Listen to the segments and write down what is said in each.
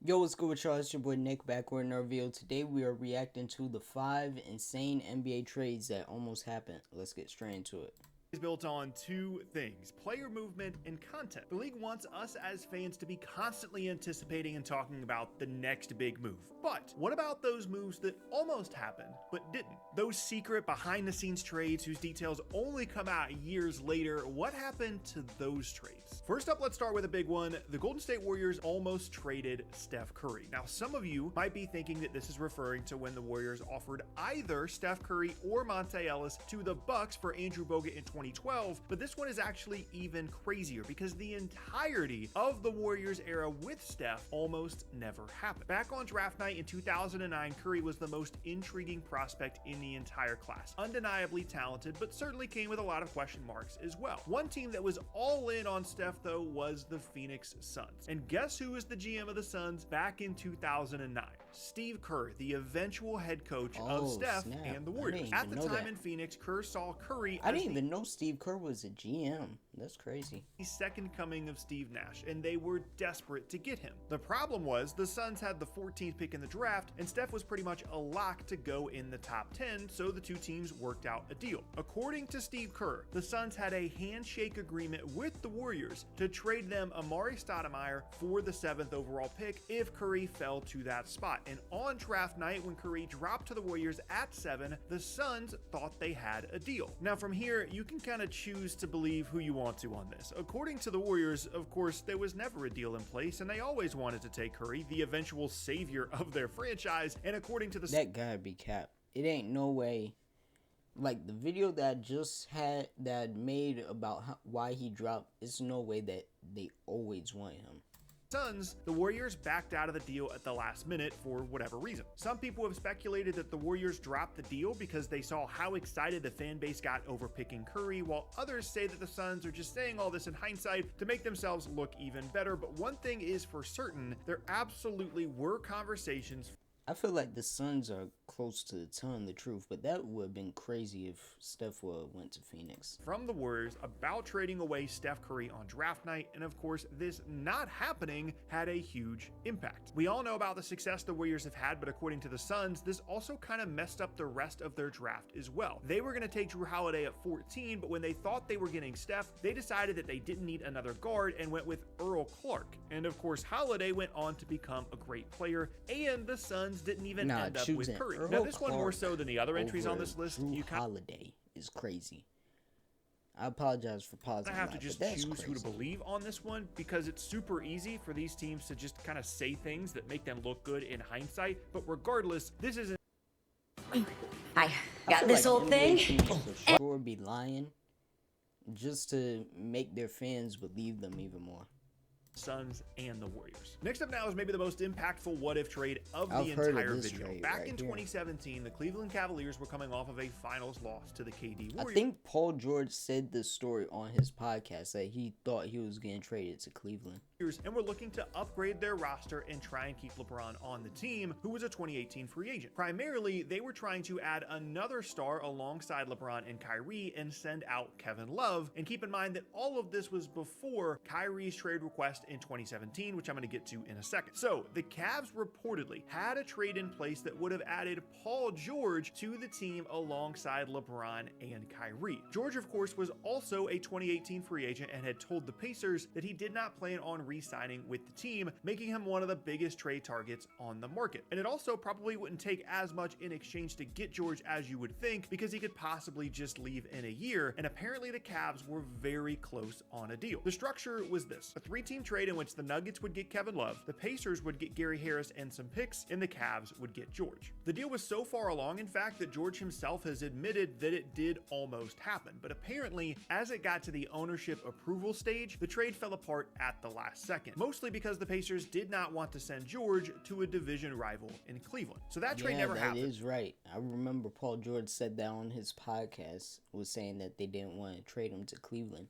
Yo, what's good with y'all? It's your boy Nick back with another video. Today we are reacting to the 5 insane NBA trades that almost happened. Let's get straight into it. Is built on two things: player movement and content. The league wants us as fans to be constantly anticipating and talking about the next big move. But what about those moves that almost happened but didn't? Those secret behind the scenes trades whose details only come out years later. What happened to those trades? First up, let's start with a big one. The Golden State Warriors almost traded Steph Curry. Now, some of you might be thinking that this is referring to when the Warriors offered either Steph Curry or Monte Ellis to the Bucks for Andrew Bogut in 2012, but this one is actually even crazier because the entirety of the Warriors era with Steph almost never happened. Back on draft night in 2009, Curry was the most intriguing prospect in the entire class. Undeniably talented, but certainly came with a lot of question marks as well. One team that was all in on Steph, though, was the Phoenix Suns. And guess who was the GM of the Suns back in 2009? Steve Kerr, the eventual head coach of Steph and the Warriors. At the time in Phoenix, Kerr saw Curry I didn't even know Steve Kerr was a GM. That's crazy. The second coming of Steve Nash, and they were desperate to get him. The problem was the Suns had the 14th pick in the draft, and Steph was pretty much a lock to go in the top 10, so the two teams worked out a deal. According to Steve Kerr, the Suns had a handshake agreement with the Warriors to trade them Amari Stoudemire for the 7th overall pick if Curry fell to that spot. And on draft night, when Curry dropped to the Warriors at 7, the Suns thought they had a deal. Now from here, you can kind of choose to believe who you want to on this. According to the Warriors, of course, there was never a deal in place, and they always wanted to take Curry, the eventual savior of their franchise. And according to the that gotta be cap. It ain't no way. Like the video that just had that made about why he dropped, it's no way that they always want him. Suns, the Warriors backed out of the deal at the last minute for whatever reason. Some people have speculated that the Warriors dropped the deal because they saw how excited the fan base got over picking Curry, while others say that the Suns are just saying all this in hindsight to make themselves look even better. But one thing is for certain, there absolutely were conversations. I feel like the Suns are close to telling the truth, but that would have been crazy if Steph went to Phoenix. From the Warriors about trading away Steph Curry on draft night, and of course, this not happening had a huge impact. We all know about the success the Warriors have had, but according to the Suns, this also kind of messed up the rest of their draft as well. They were going to take Drew Holiday at 14, but when they thought they were getting Steph, they decided that they didn't need another guard and went with Earl Clark. And of course, Holiday went on to become a great player, and the Suns didn't even end up with Curry. Now, this one more so than the other entries on this list. Drew Holiday is crazy. I apologize for pausing. I have to just choose who to believe on this one because it's super easy for these teams to just kind of say things that make them look good in hindsight. But regardless, this isn't. I got this like old thing. For sure be lying just to make their fans believe them even more. Suns and the Warriors. Next up now is maybe the most impactful what-if trade of the entire video. Back in 2017, the Cleveland Cavaliers were coming off of a finals loss to the KD Warriors. I think Paul George said this story on his podcast that he thought he was getting traded to Cleveland. And were looking to upgrade their roster and try and keep LeBron on the team, who was a 2018 free agent. Primarily, they were trying to add another star alongside LeBron and Kyrie and send out Kevin Love. And keep in mind that all of this was before Kyrie's trade request in 2017, which I'm going to get to in a second. So the Cavs reportedly had a trade in place that would have added Paul George to the team alongside LeBron and Kyrie. George, of course, was also a 2018 free agent and had told the Pacers that he did not plan on re-signing with the team, making him one of the biggest trade targets on the market. And it also probably wouldn't take as much in exchange to get George as you would think, because he could possibly just leave in a year. And apparently the Cavs were very close on a deal. The structure was this: a 3-team trade in which the Nuggets would get Kevin Love, the Pacers would get Gary Harris and some picks, and the Cavs would get George. The deal was so far along, in fact, that George himself has admitted that it did almost happen. But apparently, as it got to the ownership approval stage, the trade fell apart at the last second, mostly because the Pacers did not want to send George to a division rival in Cleveland. So that trade never happened. That is right. I remember Paul George said that on his podcast, was saying that they didn't want to trade him to Cleveland.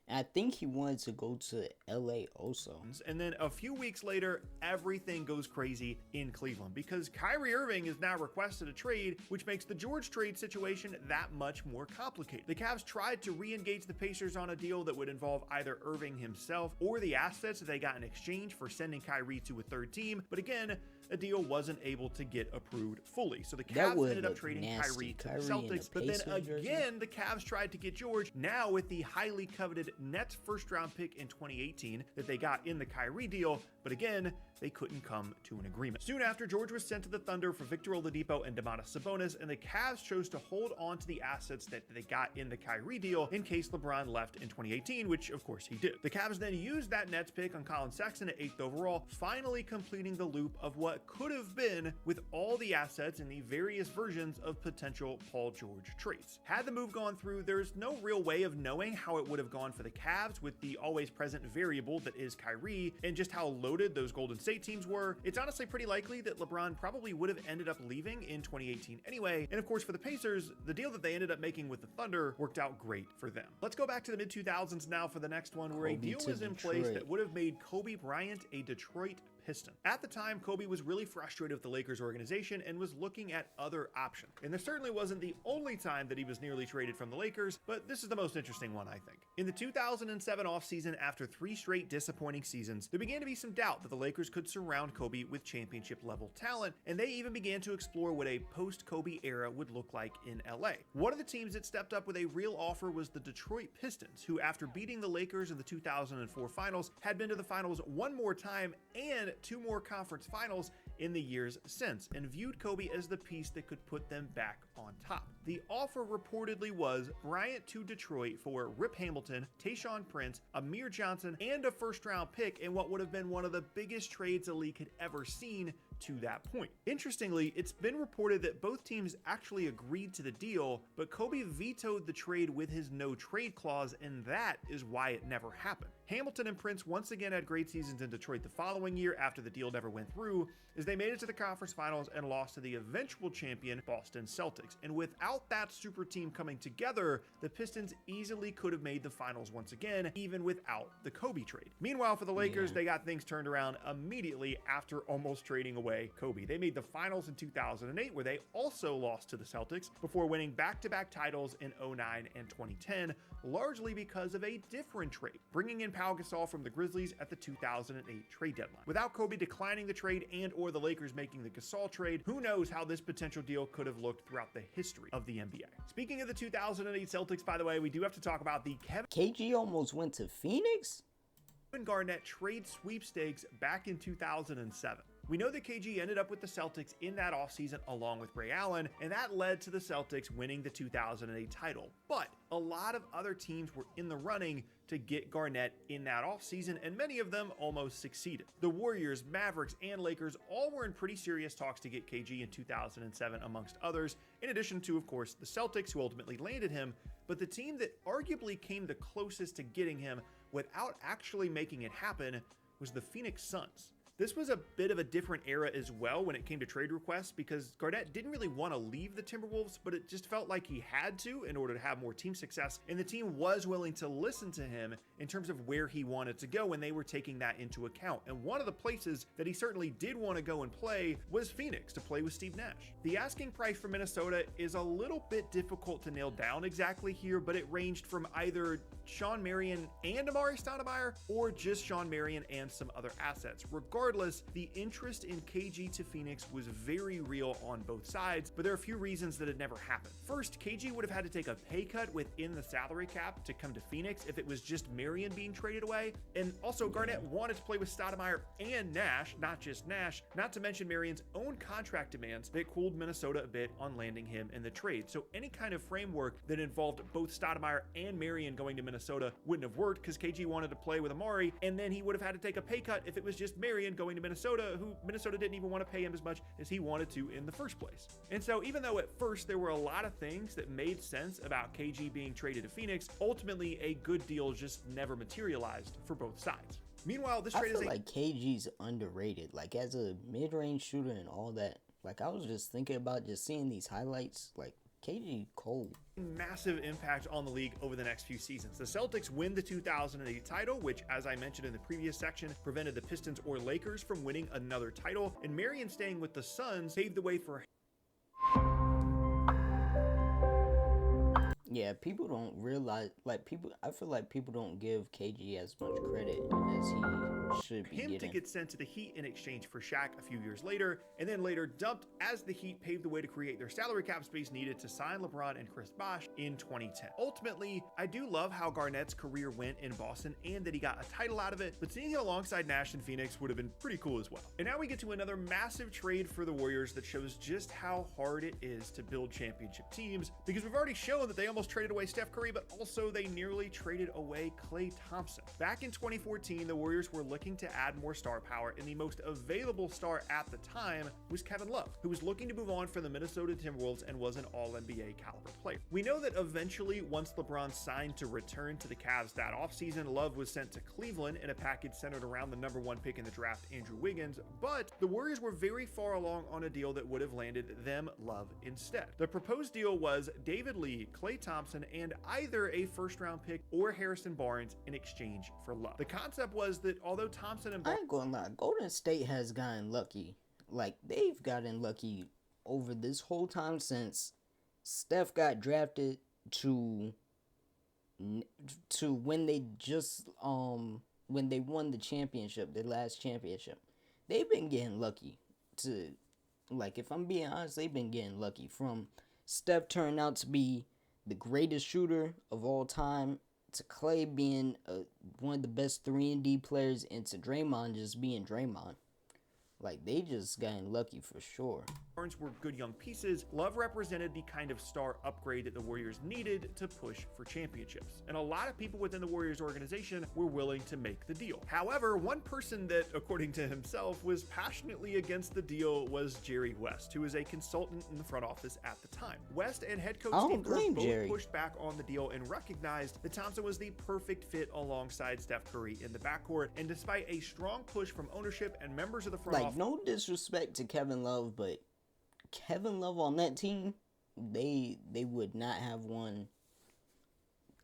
And I think he wanted to go to LA also. And then a few weeks later, everything goes crazy in Cleveland because Kyrie Irving is now requested a trade, which makes the George trade situation that much more complicated. The Cavs tried to re-engage the Pacers on a deal that would involve either Irving himself or the assets that they got in exchange for sending Kyrie to a third team, but again, a deal wasn't able to get approved fully. So the Cavs ended up trading Kyrie to the Celtics, but then again, the Cavs tried to get George, now with the highly coveted Nets first-round pick in 2018 that they got in the Kyrie deal, but again, they couldn't come to an agreement. Soon after, George was sent to the Thunder for Victor Oladipo and Domantas Sabonis, and the Cavs chose to hold on to the assets that they got in the Kyrie deal in case LeBron left in 2018, which of course he did. The Cavs then used that Nets pick on Colin Sexton at 8th overall, finally completing the loop of what could have been with all the assets in the various versions of potential Paul George trades. Had the move gone through, there's no real way of knowing how it would have gone for the Cavs with the always present variable that is Kyrie and just how loaded those Golden State teams were. It's honestly pretty likely that LeBron probably would have ended up leaving in 2018 anyway. And of course, for the Pacers, the deal that they ended up making with the Thunder worked out great for them. Let's go back to the mid-2000s now for the next one, where a deal was in place that would have made Kobe Bryant a Detroit Piston. At the time, Kobe was really frustrated with the Lakers organization and was looking at other options. And this certainly wasn't the only time that he was nearly traded from the Lakers, but this is the most interesting one, I think. In the 2007 offseason, after 3 straight disappointing seasons, there began to be some doubt that the Lakers could surround Kobe with championship-level talent, and they even began to explore what a post-Kobe era would look like in LA. One of the teams that stepped up with a real offer was the Detroit Pistons, who after beating the Lakers in the 2004 finals, had been to the finals one more time and 2 more conference finals in the years since, and viewed Kobe as the piece that could put them back on top. The offer reportedly was Bryant to Detroit for Rip Hamilton, Tayshaun Prince, Amir Johnson, and a first-round pick in what would have been one of the biggest trades the league had ever seen to that point. Interestingly, it's been reported that both teams actually agreed to the deal, but Kobe vetoed the trade with his no-trade clause, and that is why it never happened. Hamilton and Prince once again had great seasons in Detroit the following year after the deal never went through, as they made it to the conference finals and lost to the eventual champion Boston Celtics. And without that super team coming together, the Pistons easily could have made the finals once again, even without the Kobe trade. Meanwhile, for the Lakers, they got things turned around immediately after almost trading away Kobe. They made the finals in 2008, where they also lost to the Celtics, before winning back-to-back titles in 2009 and 2010, largely because of a different trade, bringing in Pau Gasol from the Grizzlies at the 2008 trade deadline. Without Kobe declining the trade and or the Lakers making the Gasol trade, who knows how this potential deal could have looked throughout the history of the NBA. Speaking of the 2008 Celtics, by the way, we do have to talk about the KG almost went to Phoenix? Kevin Garnett trade sweepstakes back in 2007. We know that KG ended up with the Celtics in that offseason along with Ray Allen, and that led to the Celtics winning the 2008 title. But a lot of other teams were in the running to get Garnett in that offseason, and many of them almost succeeded. The Warriors, Mavericks, and Lakers all were in pretty serious talks to get KG in 2007, amongst others, in addition to, of course, the Celtics, who ultimately landed him. But the team that arguably came the closest to getting him without actually making it happen was the Phoenix Suns. This was a bit of a different era as well when it came to trade requests, because Garnett didn't really want to leave the Timberwolves, but it just felt like he had to in order to have more team success, and the team was willing to listen to him in terms of where he wanted to go when they were taking that into account. And one of the places that he certainly did want to go and play was Phoenix, to play with Steve Nash. The asking price for Minnesota is a little bit difficult to nail down exactly here, but it ranged from either Shawn Marion and Amari Stoudemire, or just Shawn Marion and some other assets. Regardless, the interest in KG to Phoenix was very real on both sides, but there are a few reasons that it never happened. First, KG would have had to take a pay cut within the salary cap to come to Phoenix if it was just Marion being traded away, and also Garnett wanted to play with Stoudemire and Nash, not just Nash, not to mention Marion's own contract demands that cooled Minnesota a bit on landing him in the trade. So any kind of framework that involved both Stoudemire and Marion going to Minnesota wouldn't have worked, because KG wanted to play with Amari, and then he would have had to take a pay cut if it was just Marion going to Minnesota, who Minnesota didn't even want to pay him as much as he wanted to in the first place. And so even though at first there were a lot of things that made sense about KG being traded to Phoenix, ultimately a good deal just never materialized for both sides. Meanwhile, this trade I feel like KG's underrated, like as a mid-range shooter and all that. Like I was just thinking about just seeing these highlights, like KG cold. Massive impact on the league over the next few seasons. The Celtics win the 2008 title, which, as I mentioned in the previous section, prevented the Pistons or Lakers from winning another title, and Marion staying with the Suns paved the way for... Yeah, people don't realize, like, I feel like people don't give KG as much credit as he should be him getting. to get sent to the Heat in exchange for Shaq a few years later, and then later dumped as the Heat paved the way to create their salary cap space needed to sign LeBron and Chris Bosh in 2010. Ultimately, I do love how Garnett's career went in Boston and that he got a title out of it, but seeing him alongside Nash in Phoenix would have been pretty cool as well. And now we get to another massive trade for the Warriors that shows just how hard it is to build championship teams, because we've already shown that they almost traded away Steph Curry, but also they nearly traded away Klay Thompson. Back in 2014, the Warriors were looking to add more star power, and the most available star at the time was Kevin Love, who was looking to move on from the Minnesota Timberwolves and was an All-NBA caliber player. We know that eventually, once LeBron signed to return to the Cavs that offseason, Love was sent to Cleveland in a package centered around the #1 pick in the draft, Andrew Wiggins, but the Warriors were very far along on a deal that would have landed them Love instead. The proposed deal was David Lee, Klay Thompson, and either a first-round pick or Harrison Barnes in exchange for Love. The concept was that although Thompson and I ain't gonna lie, Golden State has gotten lucky. Like, they've gotten lucky over this whole time since Steph got drafted to when they just when they won the championship, their last championship. They've been getting lucky to, like, if I'm being honest, they've been getting lucky from Steph turning out to be the greatest shooter of all time, to Klay being one of the best 3-and-D players, and to Draymond just being Draymond. Like, they just gotten lucky for sure. Barnes were good young pieces. Love represented the kind of star upgrade that the Warriors needed to push for championships. And a lot of people within the Warriors organization were willing to make the deal. However, one person that, according to himself, was passionately against the deal was Jerry West, who was a consultant in the front office at the time. West and head coach Steve Kerr both pushed back on the deal and recognized that Thompson was the perfect fit alongside Steph Curry in the backcourt. And despite a strong push from ownership and members of the front office, no disrespect to Kevin Love, but Kevin Love on that team, they would not have won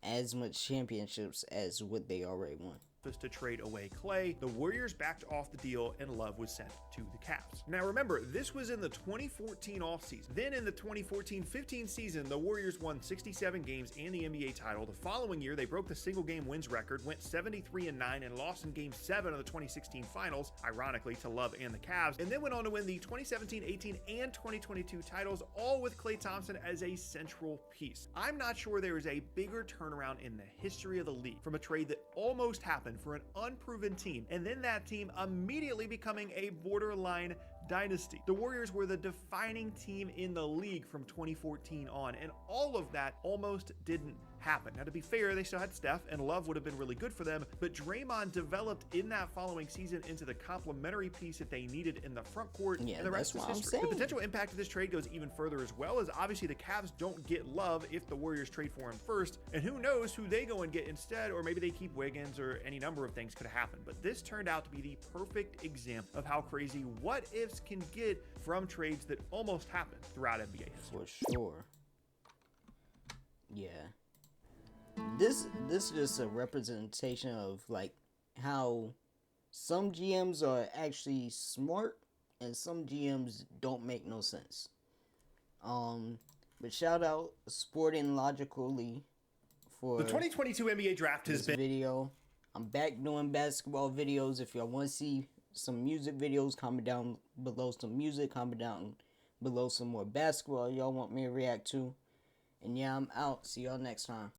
as much championships as what they already won. To trade away Klay, the Warriors backed off the deal and Love was sent to the Cavs. Now remember, this was in the 2014 offseason. Then in the 2014-15 season, the Warriors won 67 games and the NBA title. The following year, they broke the single game wins record, went 73-9, and lost in Game 7 of the 2016 finals, ironically to Love and the Cavs, and then went on to win the 2017-18 and 2022 titles, all with Klay Thompson as a central piece. I'm not sure there is a bigger turnaround in the history of the league from a trade that almost happened for an unproven team, and then that team immediately becoming a borderline dynasty. The Warriors were the defining team in the league from 2014 on, and all of that almost didn't happen. Now, to be fair, they still had Steph, and Love would have been really good for them, but Draymond developed in that following season into the complementary piece that they needed in the front court, and the rest is history. The potential impact of this trade goes even further as well, as obviously the Cavs don't get Love if the Warriors trade for him first, and who knows who they go and get instead, or maybe they keep Wiggins, or any number of things could have happened. But this turned out to be the perfect example of how crazy what-ifs can get from trades that almost happened throughout NBA history. For sure. Yeah. This is just a representation of, like, how some GMs are actually smart and some GMs don't make no sense. But shout out Sporting Logically for the 2022 NBA draft has been video. I'm back doing basketball videos. If y'all want to see some music videos, comment down below some music, comment down below some more basketball y'all want me to react to. And yeah, I'm out. See y'all next time.